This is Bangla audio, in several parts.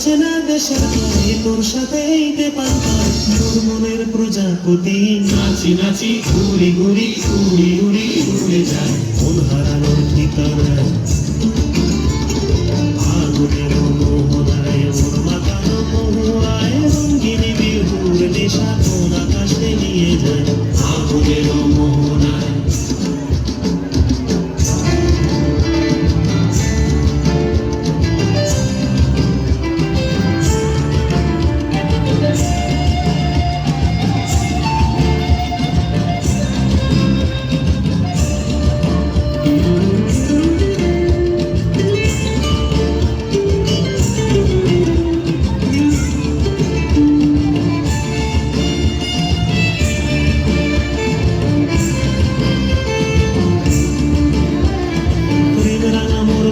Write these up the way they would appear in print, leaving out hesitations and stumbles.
অচেনা দেশের তরে তোর সাথে এইতে পান্তার তোর মনের প্রজাপতি নাচি নাচি ঘুরি ঘুরি উড়ি উড়ি উড়ে যায় মন হারানোর ঠিকানা আগুনের মোহনায় ওর মাতানো মহুয়ায় রঙ্গিনী বিহুর নেশা কোন আকাশে নিয়ে যায় আগুনের মোহনায়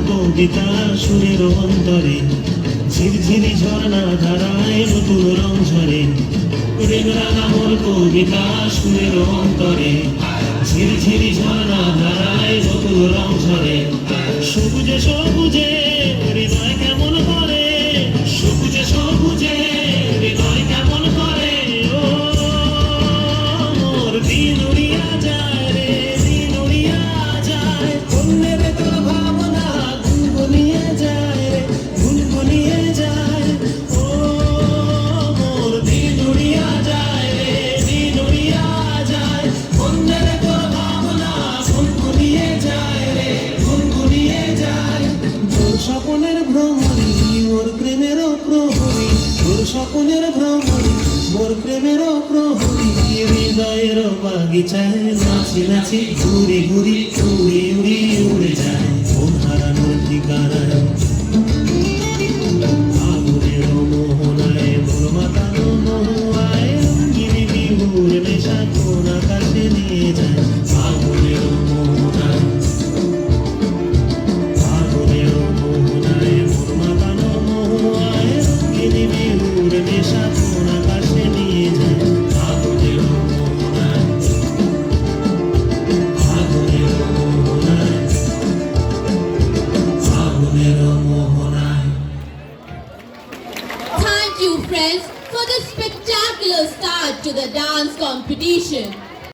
কবিতা সুরের অন্তরে ঝিরঝিরি ঝর্ণা ধারায় নতুন রং ঝরে প্রেমরাঙা মোর কবিতা সুরের অন্তরে ঝিরঝিরি ঝর্ণা ধারায় নতুন রং ঝরে সবুজে সবুজে হৃদয় কেমন করে সবুজে সবুজে হৃদয় কেমন করে ও মোর দিন উড়িয়া যায় রে দিন উড়িয়া যায় অন্যের তোর ভাবনা গুনগুনিয়ে যায় রে গুনগুনিয়ে যায় ও মোর দিন উড়িয়া যায় রে দিন উড়িয়া যায় অন্যের তোর ভাবনা গুনগুনিয়ে যায় রে গুনগুনিয়ে যায় তোর স্বপ্নের ভ্রমণী মোর প্রেমেরও প্রহরী তোর স্বপ্নের ভ্রমণী মোর প্রেমেরও প্রহরী হৃদয়ের বাগিচায় নাচি নাচি ঘুরি ঘুরি উড়ি উড়ি উড়ে যায় মন হারানোর ঠিকানায় আগুনের মোহনায় মোর মাতানো মহুয়ায় রঙ্গিনী বিহুর নেশা কোন আকাশে নিয়ে যায় আগুনের মোহনায় আগুনের মোহনায় মোর মাতানো মহুয়ায় রঙ্গিনী বিহুর নেশা কোন আকাশে নিয়ে যায় আগুনের মোহনায় আগুনের মোহনায় আগুনের মোহনায়। Thank you, friends, for this spectacular start to the dance competition.